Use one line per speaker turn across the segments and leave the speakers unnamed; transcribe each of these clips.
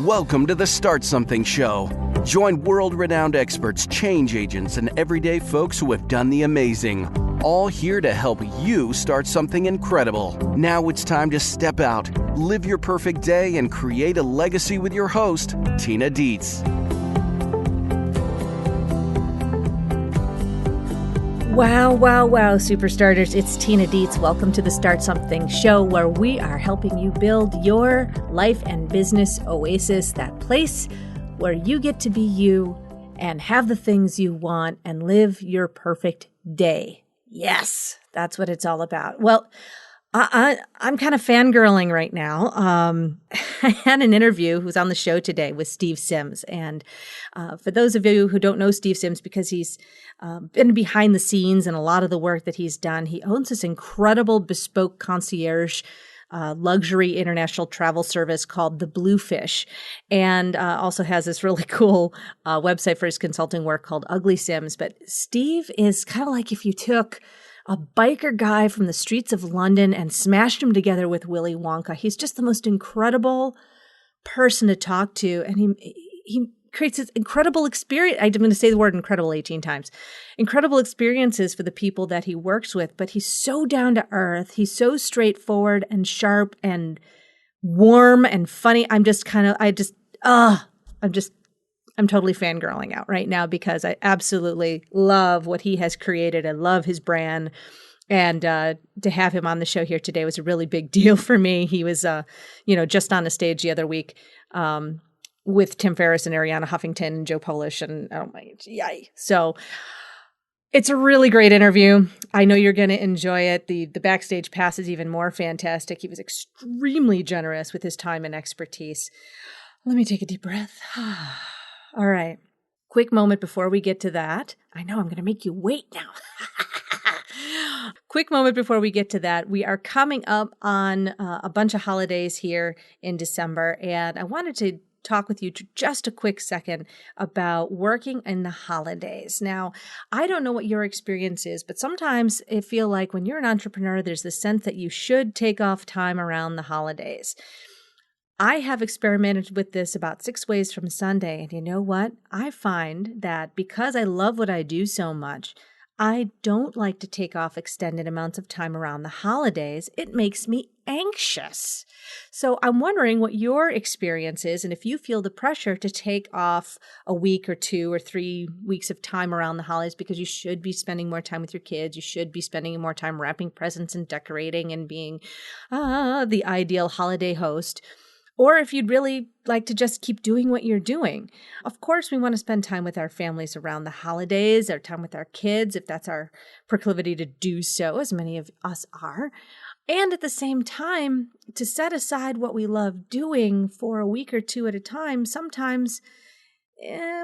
Welcome to the Start Something Show. Join world-renowned experts, change agents, and everyday folks who have done the amazing. All here to help you start something incredible. Now it's time to step out, live your perfect day, and create a legacy with your host, Tina Dietz.
Wow, superstarters. It's Tina Dietz. Welcome to the Start Something Show, where we are helping you build your life and business oasis, that place where you get to be you and have the things you want and live your perfect day. Yes, that's what it's all about. Well, I'm kind of fangirling right now. I had an interview who's on the show today with Steve Sims. And for those of you who don't know Steve Sims, because he's been behind the scenes and a lot of the work that he's done, he owns this incredible bespoke concierge luxury international travel service called the Bluefish, and also has this really cool website for his consulting work called Ugly Sims. But Steve is kind of like if you took a biker guy from the streets of London and smashed him together with Willy Wonka. He's just the most incredible person to talk to. And he creates this incredible experience. I'm going to say the word incredible 18 times. Incredible experiences for the people that he works with. But he's so down to earth. He's so straightforward and sharp and warm and funny. I'm totally fangirling out right now because I absolutely love what he has created. I love his brand. And to have him on the show here today was a really big deal for me. He was, just on the stage the other week with Tim Ferriss and Ariana Huffington and Joe Polish. And oh my, yay. So it's a really great interview. I know you're going to enjoy it. The backstage pass is even more fantastic. He was extremely generous with his time and expertise. Let me take a deep breath. All right. Quick moment before we get to that. I know I'm going to make you wait now. Quick moment before we get to that. We are coming up on a bunch of holidays here in December, and I wanted to talk with you just a quick second about working in the holidays. Now, I don't know what your experience is, but sometimes I feel like when you're an entrepreneur, there's this sense that you should take off time around the holidays. I have experimented with this about 6 ways from Sunday. And you know what? I find that because I love what I do so much, I don't like to take off extended amounts of time around the holidays. It makes me anxious. So I'm wondering what your experience is and if you feel the pressure to take off a week or 2 or 3 weeks of time around the holidays because you should be spending more time with your kids. You should be spending more time wrapping presents and decorating and being the ideal holiday host. Or if you'd really like to just keep doing what you're doing. Of course, we want to spend time with our families around the holidays, or time with our kids, if that's our proclivity to do so, as many of us are. And at the same time, to set aside what we love doing for a week or 2 at a time, sometimes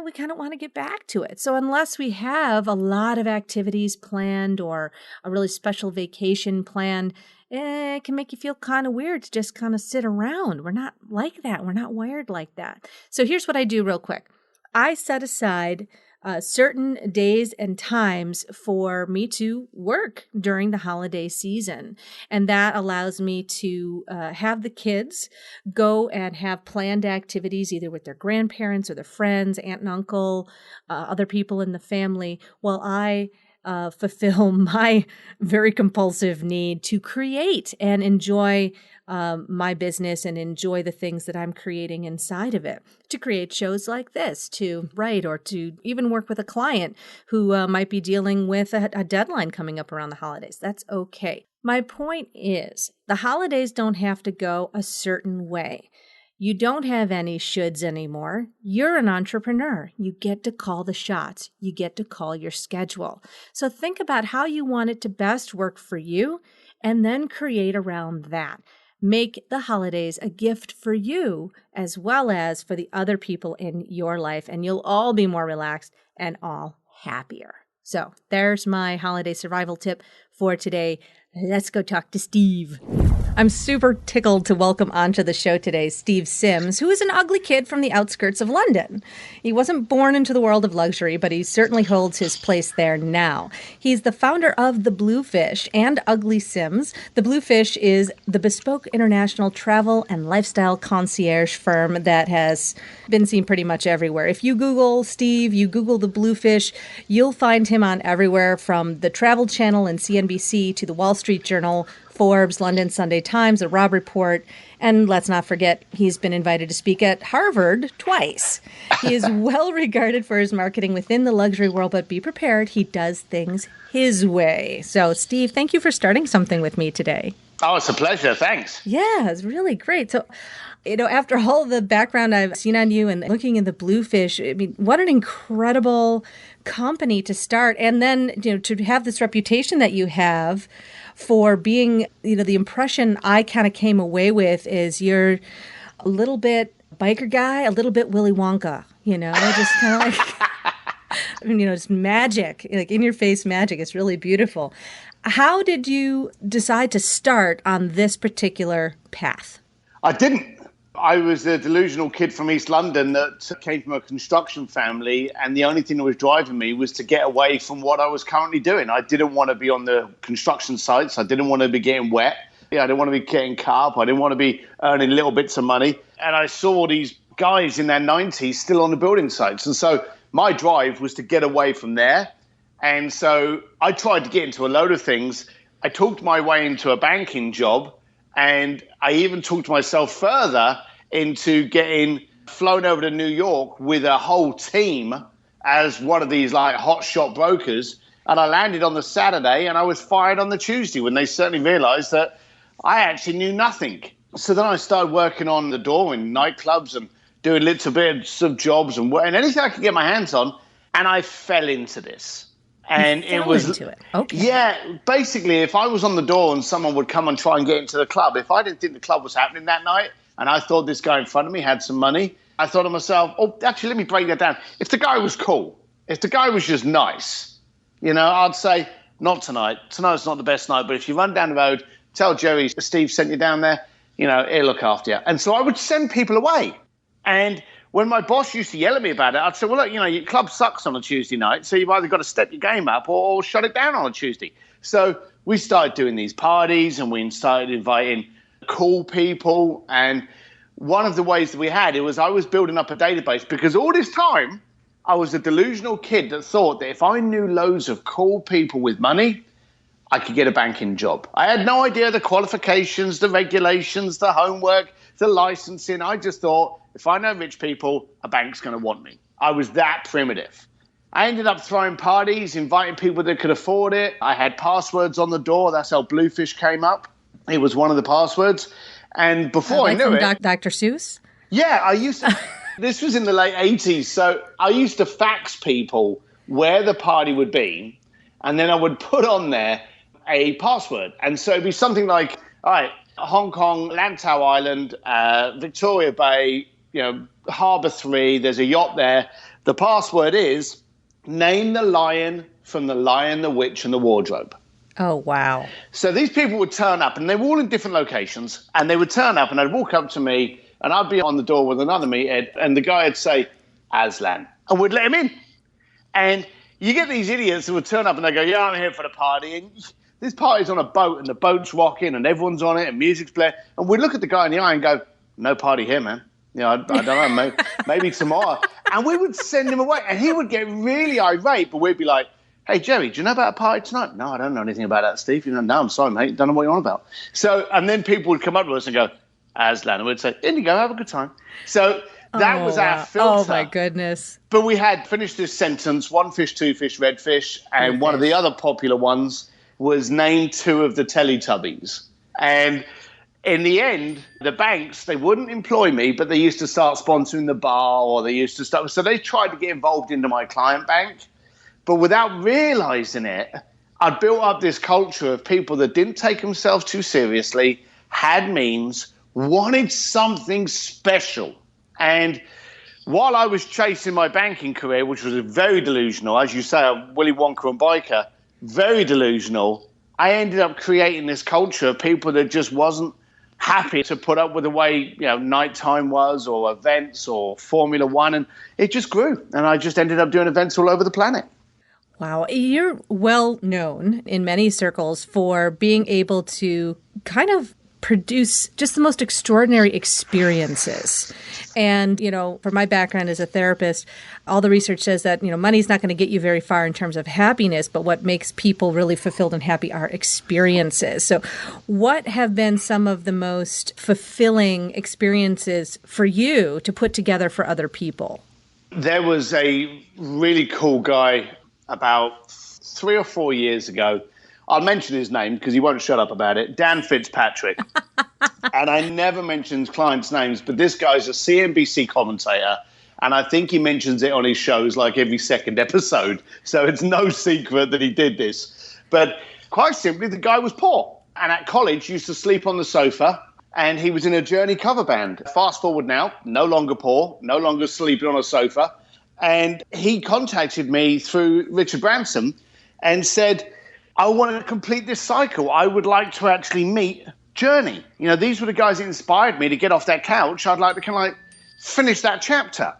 we kind of want to get back to it. So unless we have a lot of activities planned or a really special vacation planned, it can make you feel kind of weird to just kind of sit around. We're not like that. We're not wired like that. So here's what I do real quick. I set aside certain days and times for me to work during the holiday season. And that allows me to have the kids go and have planned activities either with their grandparents or their friends, aunt and uncle, other people in the family, while I fulfill my very compulsive need to create and enjoy my business and enjoy the things that I'm creating inside of it, to create shows like this, to write, or to even work with a client who might be dealing with a deadline coming up around the holidays. That's okay. My point is, the holidays don't have to go a certain way. You don't have any shoulds anymore. You're an entrepreneur. You get to call the shots. You get to call your schedule. So think about how you want it to best work for you and then create around that. Make the holidays a gift for you as well as for the other people in your life, and you'll all be more relaxed and all happier. So there's my holiday survival tip for today. Let's go talk to Steve. I'm super tickled to welcome onto the show today Steve Sims, who is an ugly kid from the outskirts of London. He wasn't born into the world of luxury, but he certainly holds his place there now. He's the founder of the Bluefish and Ugly Sims. The Bluefish is the bespoke international travel and lifestyle concierge firm that has been seen pretty much everywhere. If you Google Steve, you Google the Bluefish, you'll find him on everywhere from the Travel Channel and CNBC to the Wall Street Journal, Forbes, London Sunday Times, the Robb Report, and let's not forget, he's been invited to speak at Harvard twice. He is well regarded for his marketing within the luxury world, but be prepared, he does things his way. So, Steve, thank you for starting something with me today.
Oh, it's a pleasure. Thanks.
Yeah, it's really great. So, after all the background I've seen on you and looking in the Bluefish, I mean, what an incredible company to start. And then, to have this reputation that you have for being, the impression I kind of came away with is you're a little bit biker guy, a little bit Willy Wonka, just kind of like, just magic, like in your face magic. It's really beautiful. How did you decide to start on this particular path?
I didn't. I was a delusional kid from East London that came from a construction family, and the only thing that was driving me was to get away from what I was currently doing. I didn't want to be on the construction sites. I didn't want to be getting wet. I didn't want to be getting carp. I didn't want to be earning little bits of money. And I saw these guys in their 90s still on the building sites. And so my drive was to get away from there. And so I tried to get into a load of things. I talked my way into a banking job, and I even talked myself further into getting flown over to New York with a whole team as one of these like hotshot brokers. And I landed on the Saturday and I was fired on the Tuesday when they certainly realized that I actually knew nothing. So then I started working on the door in nightclubs and doing little bits of jobs and anything I could get my hands on. And I fell into this. And
it was into it. Okay.
Yeah, basically, if I was on the door and someone would come and try and get into the club, if I didn't think the club was happening that night, and I thought this guy in front of me had some money, I thought to myself, actually, let me break that down. If the guy was cool, if the guy was just nice, I'd say, not tonight. Tonight's not the best night, but if you run down the road, tell Jerry Steve sent you down there, he'll look after you. And so I would send people away. And when my boss used to yell at me about it, I'd say, well, look, your club sucks on a Tuesday night, so you've either got to step your game up or shut it down on a Tuesday. So we started doing these parties and we started inviting cool people. And one of the ways that we had it was I was building up a database because all this time I was a delusional kid that thought that if I knew loads of cool people with money, I could get a banking job. I had no idea the qualifications, the regulations, the homework, the licensing. I just thought if I know rich people, a bank's going to want me. I was that primitive. I ended up throwing parties, inviting people that could afford it. I had passwords on the door. That's how Bluefish came up. It was one of the passwords. And before I knew it...
Dr. Seuss?
Yeah, I used to... This was in the late 80s. So I used to fax people where the party would be. And then I would put on there a password. And so it'd be something like, all right, Hong Kong, Lantau Island, Victoria Bay, Harbour 3, there's a yacht there. The password is, name the lion from The Lion, the Witch, and the Wardrobe.
Oh, wow.
So these people would turn up, and they were all in different locations, and they would turn up, and they'd walk up to me, and I'd be on the door with another meathead, and the guy would say, Aslan, and we'd let him in. And you get these idiots who would turn up, and they go, yeah, I'm here for the party, and this party's on a boat, and the boat's rocking, and everyone's on it, and music's playing, and we'd look at the guy in the eye and go, no party here, man. I don't know, maybe tomorrow. And we would send him away, and he would get really irate, but we'd be like, hey, Jerry, do you know about a party tonight? No, I don't know anything about that, Steve. No, I'm sorry, mate. Don't know what you're on about. So, and then people would come up to us and go, Aslan, and we'd say, in you go, have a good time. So that was our filter.
Oh, my goodness.
But we had finished this sentence, one fish, two fish, red fish, and one of the other popular ones was name two of the Teletubbies. And in the end, the banks, they wouldn't employ me, but they used to start sponsoring the bar, or they used to start. So they tried to get involved into my client bank. But without realizing it, I'd built up this culture of people that didn't take themselves too seriously, had means, wanted something special. And while I was chasing my banking career, which was very delusional, as you say, I'm Willy Wonka and biker, very delusional, I ended up creating this culture of people that just wasn't happy to put up with the way, nighttime was, or events, or Formula One, and it just grew. And I just ended up doing events all over the planet.
Wow. You're well known in many circles for being able to kind of produce just the most extraordinary experiences. And, for my background as a therapist, all the research says that, money's not going to get you very far in terms of happiness, but what makes people really fulfilled and happy are experiences. So what have been some of the most fulfilling experiences for you to put together for other people?
There was a really cool guy about 3 or 4 years ago. I'll mention his name because he won't shut up about it. Dan Fitzpatrick. And I never mention clients' names, but this guy's a CNBC commentator, and I think he mentions it on his shows like every second episode. So it's no secret that he did this. But quite simply, the guy was poor. And at college, used to sleep on the sofa, and he was in a Journey cover band. Fast forward now, no longer poor, no longer sleeping on a sofa. And he contacted me through Richard Branson and said, I want to complete this cycle. I would like to actually meet Journey. These were the guys that inspired me to get off that couch. I'd like to kind of finish that chapter.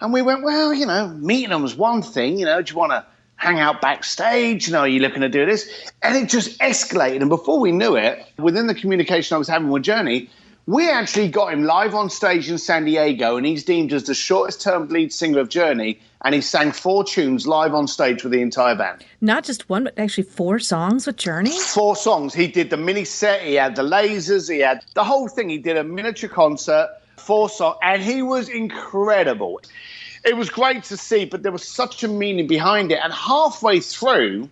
And we went, well, meeting them was one thing. Do you want to hang out backstage? Are you looking to do this? And it just escalated. And before we knew it, within the communication I was having with Journey, we actually got him live on stage in San Diego, and he's deemed as the shortest-term lead singer of Journey, and he sang 4 tunes live on stage with the entire band.
Not just one, but actually 4 songs with Journey?
4 songs. He did the mini set, he had the lasers, he had the whole thing. He did a miniature concert, 4 songs, and he was incredible. It was great to see, but there was such a meaning behind it. And halfway through,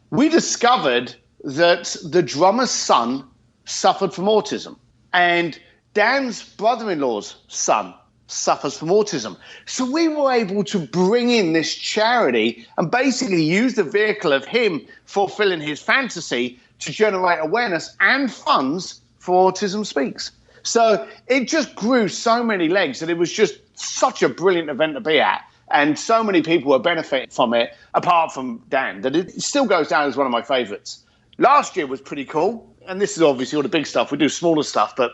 we discovered that the drummer's son suffered from autism. And Dan's brother-in-law's son suffers from autism. So we were able to bring in this charity and basically use the vehicle of him fulfilling his fantasy to generate awareness and funds for Autism Speaks. So it just grew so many legs that it was just such a brilliant event to be at. And so many people were benefiting from it, apart from Dan, that it still goes down as one of my favorites. Last year was pretty cool. And this is obviously all the big stuff. We do smaller stuff, but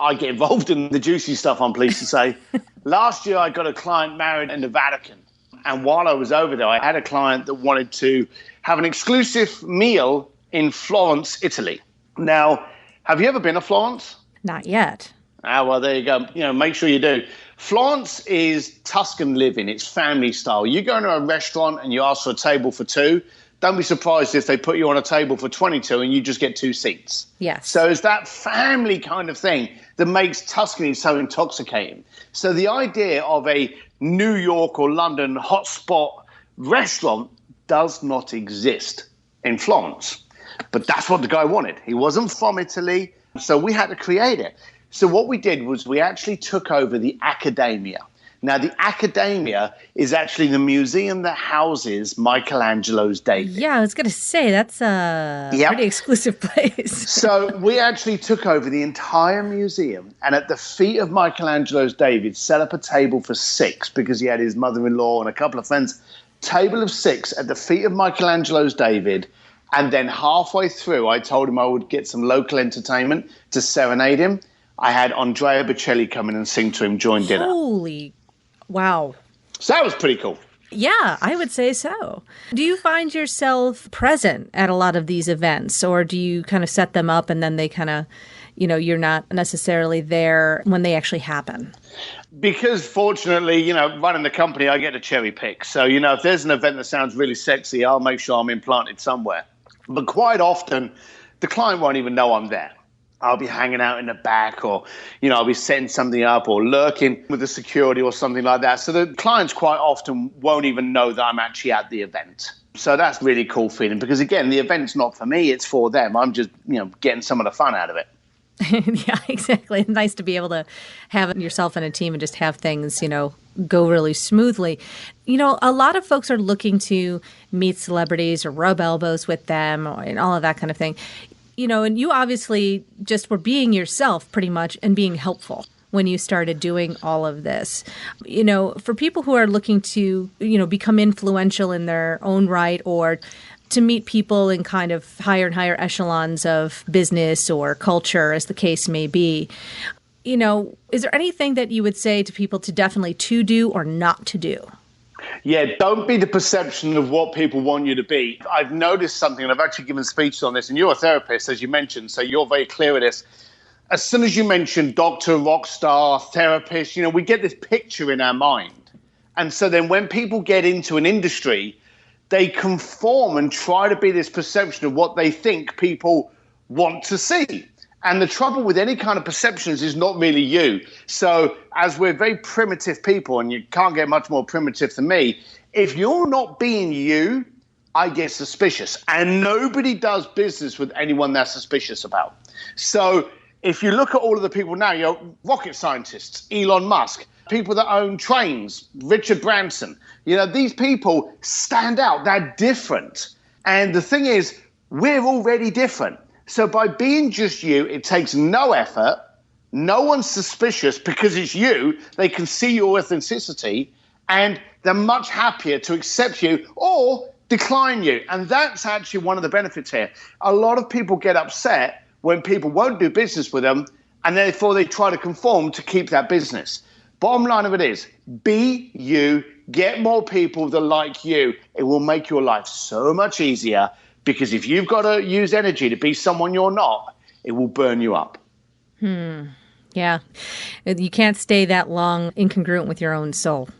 I get involved in the juicy stuff, I'm pleased to say. Last year, I got a client married in the Vatican. And while I was over there, I had a client that wanted to have an exclusive meal in Florence, Italy. Now, have you ever been to Florence?
Not yet.
Well, there you go. Make sure you do. Florence is Tuscan living. It's family style. You go into a restaurant and you ask for a table for 2. Don't be surprised if they put you on a table for 22 and you just get 2 seats.
Yes.
So it's that family kind of thing that makes Tuscany so intoxicating. So the idea of a New York or London hotspot restaurant does not exist in Florence. But that's what the guy wanted. He wasn't from Italy, so we had to create it. So what we did was we actually took over the Accademia. Now, the Accademia is actually the museum that houses Michelangelo's David.
Yeah, I was going to say, that's a pretty exclusive place.
So we actually took over the entire museum, and at the feet of Michelangelo's David, set up a table for 6 because he had his mother-in-law and a couple of friends. Table of 6 at the feet of Michelangelo's David. And then halfway through, I told him I would get some local entertainment to serenade him. I had Andrea Bocelli come in and sing to him during dinner.
Holy wow.
So that was pretty cool.
Yeah, I would say so. Do you find yourself present at a lot of these events, or do you kind of set them up and then they kind of, you're not necessarily there when they actually happen?
Because fortunately, running the company, I get to cherry pick. So, if there's an event that sounds really sexy, I'll make sure I'm implanted somewhere. But quite often, the client won't even know I'm there. I'll be hanging out in the back, or, I'll be setting something up or lurking with the security or something like that. So the clients quite often won't even know that I'm actually at the event. So that's really cool feeling because, again, the event's not for me, it's for them. I'm just, getting some of the fun out of it.
Yeah, exactly. It's nice to be able to have yourself and a team and just have things, go really smoothly. A lot of folks are looking to meet celebrities or rub elbows with them and all of that kind of thing. And you obviously just were being yourself pretty much and being helpful when you started doing all of this. For people who are looking to, become influential in their own right or to meet people in kind of higher and higher echelons of business or culture, as the case may be. Is there anything that you would say to people to definitely to do or not to do?
Yeah, don't be the perception of what people want you to be. I've noticed something, and I've actually given speeches on this, and you're a therapist, as you mentioned, so you're very clear with this. As soon as you mention doctor, rock star, therapist, we get this picture in our mind. And so then when people get into an industry, they conform and try to be this perception of what they think people want to see. And the trouble with any kind of perceptions is not really you. So as we're very primitive people, and you can't get much more primitive than me, if you're not being you, I get suspicious. And nobody does business with anyone they're suspicious about. So if you look at all of the people now, rocket scientists, Elon Musk, people that own trains, Richard Branson, these people stand out. They're different. And the thing is, we're already different. So by being just you, it takes no effort. No one's suspicious because it's you. They can see your authenticity, and they're much happier to accept you or decline you. And that's actually one of the benefits here. A lot of people get upset when people won't do business with them, and therefore they try to conform to keep that business. Bottom line of it is, be you, get more people that like you. It will make your life so much easier, because if you've got to use energy to be someone you're not, it will burn you up.
Yeah. You can't stay that long incongruent with your own soul.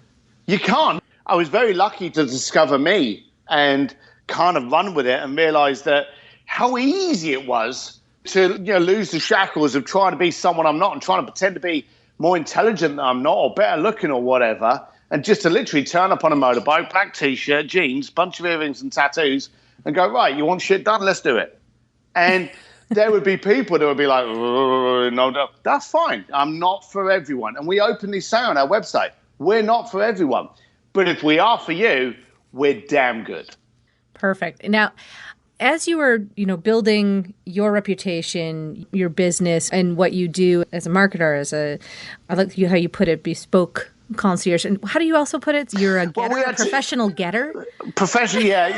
You can't. I was very lucky to discover me and kind of run with it and realize that how easy it was to lose the shackles of trying to be someone I'm not and trying to pretend to be more intelligent than I'm not or better looking or whatever, and just to literally turn up on a motorbike, black T-shirt, jeans, bunch of earrings and tattoos, and go, right, you want shit done? Let's do it. And there would be people that would be like, no, that's fine. I'm not for everyone. And we openly say on our website, we're not for everyone. But if we are for you, we're damn good.
Perfect. Now, as you were, building your reputation, your business, and what you do as a marketer, I like how you put it, bespoke concierge. And how do you also put it? You're a getter, a professional getter?
Professional, yeah.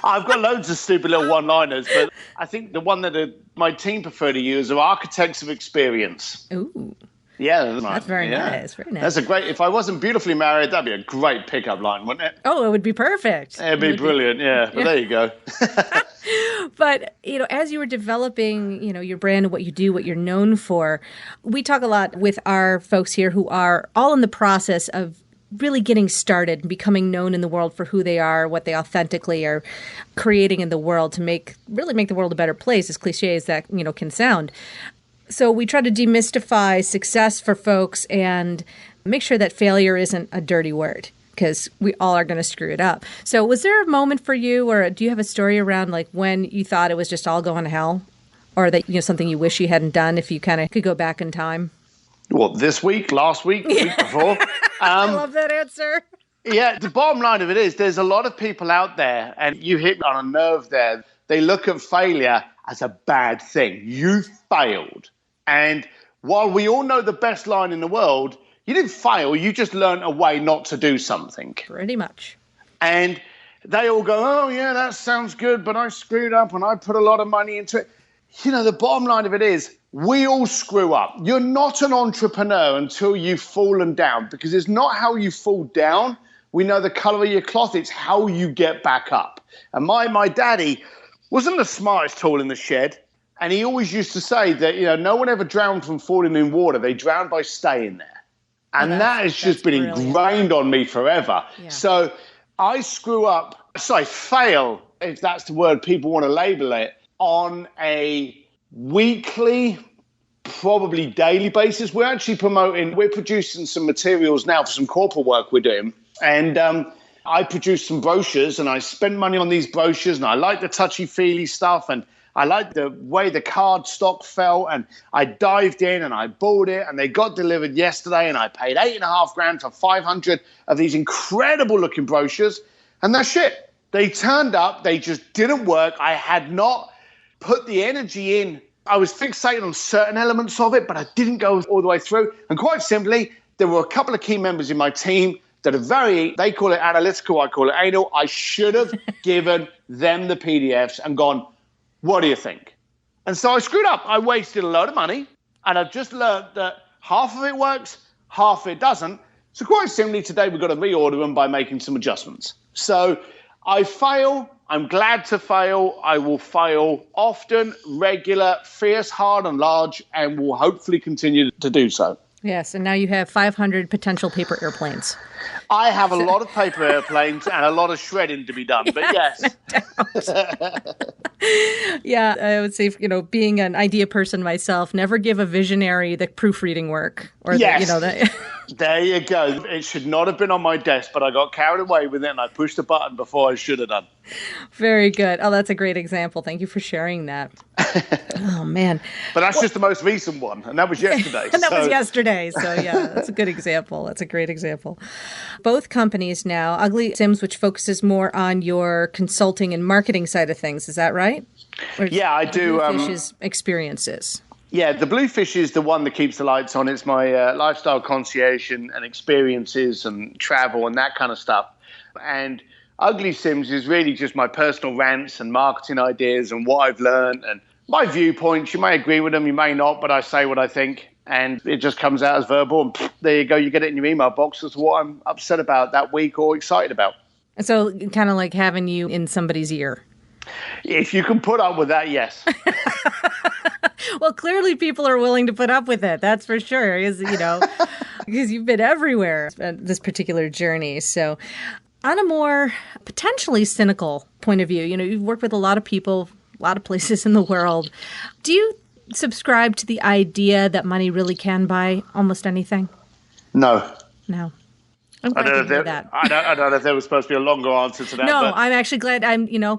I've got loads of stupid little one-liners, but I think the one that my team prefer to use are architects of experience.
Ooh.
Yeah,
that's very nice. Very nice.
That's a great. If I wasn't beautifully married, that'd be a great pickup line, wouldn't it?
Oh, it would be perfect.
It'd be brilliant. Yeah, but there you go.
But as you were developing, your brand and what you do, what you're known for, we talk a lot with our folks here who are all in the process of really getting started and becoming known in the world for who they are, what they authentically are creating in the world to really make the world a better place, as cliche as that can sound. So we try to demystify success for folks and make sure that failure isn't a dirty word, because we all are going to screw it up. So was there a moment for you, or do you have a story around like when you thought it was just all going to hell, or that something you wish you hadn't done if you kind of could go back in time?
Well, this week, last week, the week before.
I love that answer.
Yeah, the bottom line of it is there's a lot of people out there, and you hit on a nerve there. They look at failure as a bad thing. You failed. And while we all know the best line in the world, you didn't fail. You just learned a way not to do something.
Pretty much.
And they all go, oh, yeah, that sounds good, but I screwed up and I put a lot of money into it. The bottom line of it is we all screw up. You're not an entrepreneur until you've fallen down, because it's not how you fall down. We know the color of your cloth. It's how you get back up. And my daddy wasn't the smartest tool in the shed. And he always used to say that, no one ever drowned from falling in water. They drowned by staying there. And that has just been ingrained on me forever. Yeah. So I fail, if that's the word people want to label it, on a weekly, probably daily basis. We're producing some materials now for some corporate work we're doing. And I produced some brochures, and I spent money on these brochures, and I like the touchy-feely stuff, and I liked the way the card stock felt, and I dived in and I bought it, and they got delivered yesterday, and I paid $8,500 for 500 of these incredible looking brochures, and that's shit. They turned up, they just didn't work. I had not put the energy in. I was fixated on certain elements of it, but I didn't go all the way through. And quite simply, there were a couple of key members in my team that are they call it analytical, I call it anal. I should have given them the PDFs and gone, what do you think? And so I screwed up. I wasted a load of money, and I've just learned that half of it works, half of it doesn't. So quite simply, today we've got to reorder them by making some adjustments. So I fail. I'm glad to fail. I will fail often, regular, fierce, hard, and large, and will hopefully continue to do so.
Yes, and now you have 500 potential paper airplanes.
I have a lot of paper airplanes and a lot of shredding to be done, but yes.
Yeah, I would say, being an idea person myself, never give a visionary the proofreading work. Or
yes. There you go. It should not have been on my desk, but I got carried away with it and I pushed the button before I should have done.
Very good. Oh, that's a great example. Thank you for sharing that. Oh, man.
But that's just the most recent one, and that was yesterday.
And that was yesterday. So, yeah, that's a good example. That's a great example. Both companies now, Ugly Sims, which focuses more on your consulting and marketing side of things. Is that right? Or
yeah, I do.
Bluefish's experiences.
Yeah, the Bluefish is the one that keeps the lights on. It's my lifestyle concierge and experiences and travel and that kind of stuff. And Ugly Sims is really just my personal rants and marketing ideas and what I've learned and my viewpoints. You may agree with them, you may not, but I say what I think. And it just comes out as verbal. And there you go. You get it in your email box as to what I'm upset about that week or excited about.
And so kind of like having you in somebody's ear.
If you can put up with that, yes.
Well, clearly people are willing to put up with it. That's for sure. Because you've been everywhere on this particular journey. So on a more potentially cynical point of view, you've worked with a lot of people, a lot of places in the world. Do you subscribe to the idea that money really can buy almost anything?
No.
I'm glad to hear that.
I don't know if there was supposed to be a longer answer to that.
No,
but
I'm actually glad.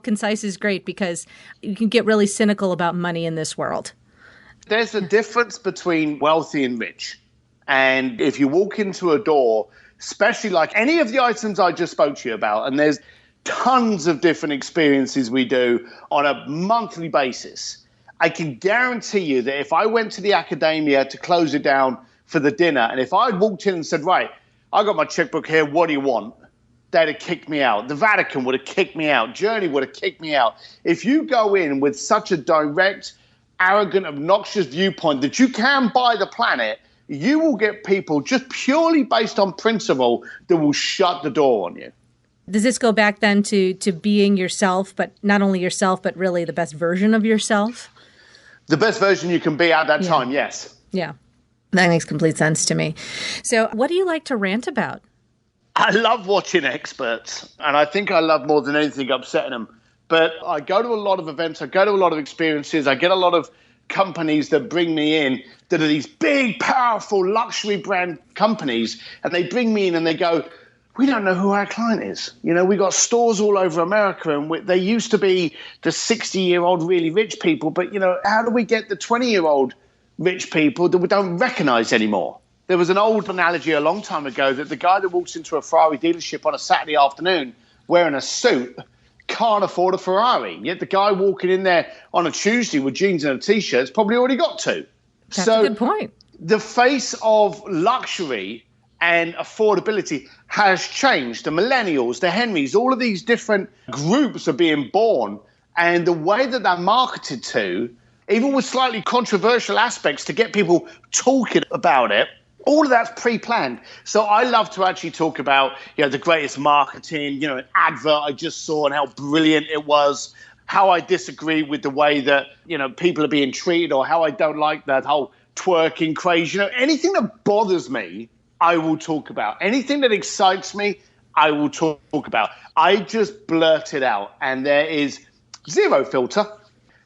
Concise is great because you can get really cynical about money in this world.
There's a difference between wealthy and rich. And if you walk into a door, especially like any of the items I just spoke to you about, and there's tons of different experiences we do on a monthly basis, I can guarantee you that if I went to the academia to close it down for the dinner, and if I'd walked in and said, right, I got my checkbook here, what do you want? They'd have kicked me out. The Vatican would have kicked me out. Journey would have kicked me out. If you go in with such a direct, arrogant, obnoxious viewpoint that you can buy the planet, you will get people just purely based on principle that will shut the door on you.
Does this go back then to being yourself, but not only yourself, but really the best version of yourself?
The best version you can be at that time, yes.
Yeah. That makes complete sense to me. So what do you like to rant about?
I love watching experts, and I think I love more than anything upsetting them. But I go to a lot of events, I go to a lot of experiences, I get a lot of companies that bring me in that are these big, powerful luxury brand companies, and they bring me in and they go, we don't know who our client is. We got stores all over America, and they used to be the 60-year-old really rich people, but, how do we get the 20-year-old rich people that we don't recognize anymore? There was an old analogy a long time ago that the guy that walks into a Ferrari dealership on a Saturday afternoon wearing a suit can't afford a Ferrari. Yet the guy walking in there on a Tuesday with jeans and a T-shirt has probably already got two.
That's a good point.
The face of luxury and affordability has changed. The millennials, the Henrys, all of these different groups are being born. And the way that they're marketed to, even with slightly controversial aspects to get people talking about it, all of that's pre-planned. So I love to actually talk about, the greatest marketing, an advert I just saw and how brilliant it was, how I disagree with the way that, people are being treated, or how I don't like that whole twerking craze. Anything that bothers me, I will talk about. Anything that excites me, I will talk about. I just blurt it out, and there is zero filter.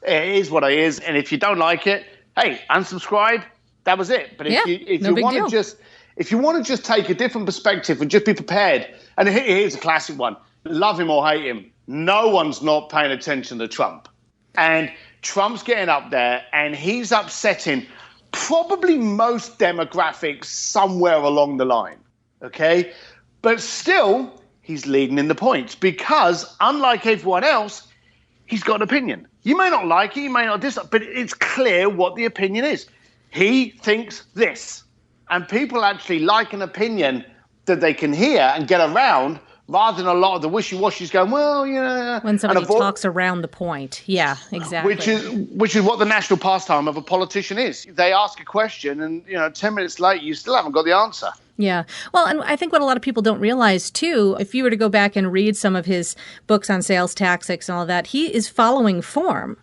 It is what it is, and if you don't like it, hey, unsubscribe. That was it. But if you want to just take a different perspective and just be prepared, and here's a classic one: love him or hate him, no one's not paying attention to Trump, and Trump's getting up there, and he's upsetting probably most demographics somewhere along the line. Okay, but still, he's leading in the points because, unlike everyone else, he's got an opinion. You may not like it, you may not dislike, but it's clear what the opinion is. He thinks this. And people actually like an opinion that they can hear and get around, rather than a lot of the wishy-washies going, well,
when somebody talks around the point. Yeah, exactly.
Which is what the national pastime of a politician is. They ask a question and, 10 minutes later, you still haven't got the answer.
Yeah. Well, and I think what a lot of people don't realize, too, if you were to go back and read some of his books on sales tactics and all that, he is following form.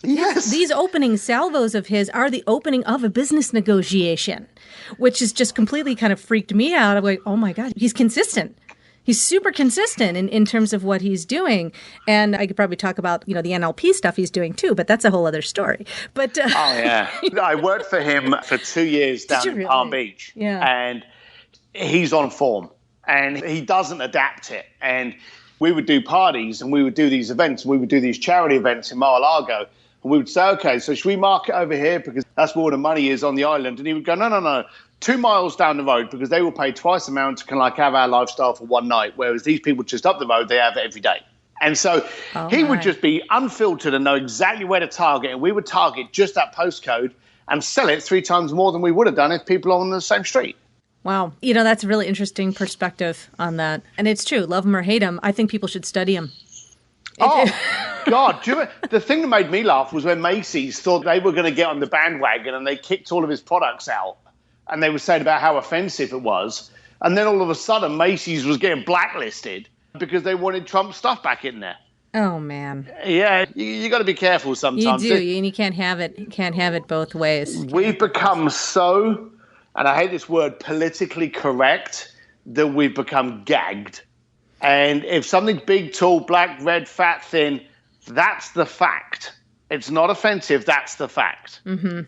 Yes.
These opening salvos of his are the opening of a business negotiation, which is just completely kind of freaked me out. I'm like, oh, my God, he's consistent. He's super consistent in terms of what he's doing. And I could probably talk about, the NLP stuff he's doing, too, but that's a whole other story. But
oh, yeah. I worked for him for 2 years down in Palm Beach.
Yeah.
And he's on form and he doesn't adapt it. And we would do parties and we would do these events. We would do these charity events in Mar-a-Lago. And we would say, okay, so should we market over here because that's where all the money is on the island? And he would go, no. 2 miles down the road because they will pay twice the amount to kind of have our lifestyle for one night, whereas these people just up the road, they have it every day. And so he would just be unfiltered and know exactly where to target. And we would target just that postcode and sell it 3 times more than we would have done if people are on the same street.
Wow. That's a really interesting perspective on that. And it's true. Love him or hate him. I think people should study him.
Oh, God. The thing that made me laugh was when Macy's thought they were going to get on the bandwagon and they kicked all of his products out. And they were saying about how offensive it was. And then all of a sudden, Macy's was getting blacklisted because they wanted Trump stuff back in there.
Oh, man.
Yeah, you got to be careful sometimes.
You do, and you can't have it. You can't have it both ways.
We've become so, and I hate this word, politically correct, that we've become gagged. And if something's big, tall, black, red, fat, thin, that's the fact. It's not offensive. That's the fact.
Mm-hmm.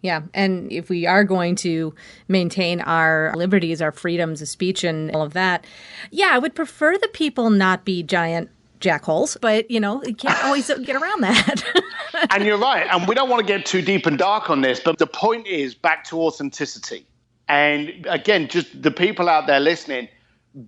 Yeah. And if we are going to maintain our liberties, our freedoms of speech and all of that, I would prefer the people not be giant jackholes, but, you can't always get around that.
And you're right. And we don't want to get too deep and dark on this, but the point is back to authenticity. And again, just the people out there listening,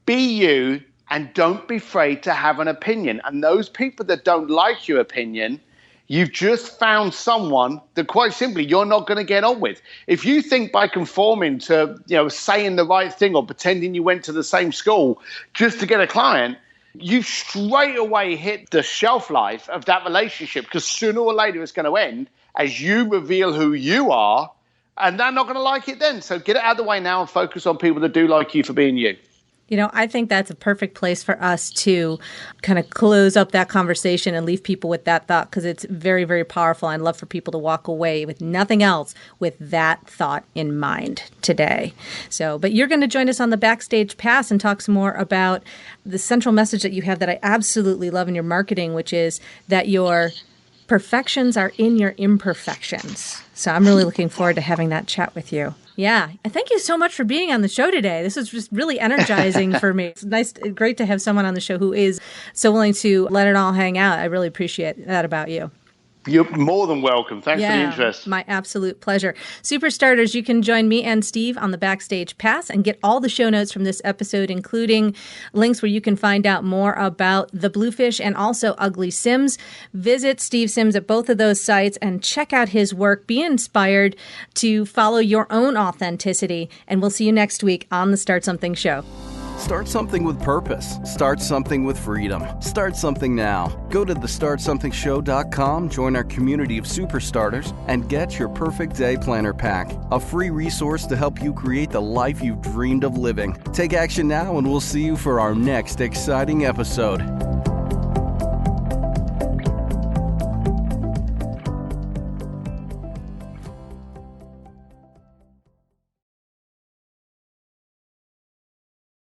be you and don't be afraid to have an opinion. And those people that don't like your opinion, you've just found someone that quite simply you're not going to get on with. If you think by conforming to, saying the right thing or pretending you went to the same school just to get a client, you straight away hit the shelf life of that relationship because sooner or later it's going to end as you reveal who you are and they're not going to like it then. So get it out of the way now and focus on people that do like you for being you.
I think that's a perfect place for us to kind of close up that conversation and leave people with that thought because it's very, very powerful. I'd love for people to walk away with nothing else with that thought in mind today. But you're going to join us on the Backstage Pass and talk some more about the central message that you have that I absolutely love in your marketing, which is that your perfections are in your imperfections. So I'm really looking forward to having that chat with you. Yeah. Thank you so much for being on the show today. This is just really energizing for me. It's great to have someone on the show who is so willing to let it all hang out. I really appreciate that about you.
You're more than welcome. Thanks for the interest.
My absolute pleasure. Superstarters, you can join me and Steve on the Backstage Pass and get all the show notes from this episode, including links where you can find out more about the Bluefish and also Ugly Sims. Visit Steve Sims at both of those sites and check out his work. Be inspired to follow your own authenticity. And we'll see you next week on the Start Something Show.
Start something with purpose. Start something with freedom. Start something now. Go to thestartsomethingshow.com, join our community of superstarters, and get your perfect day planner pack, a free resource to help you create the life you've dreamed of living. Take action now, and we'll see you for our next exciting episode.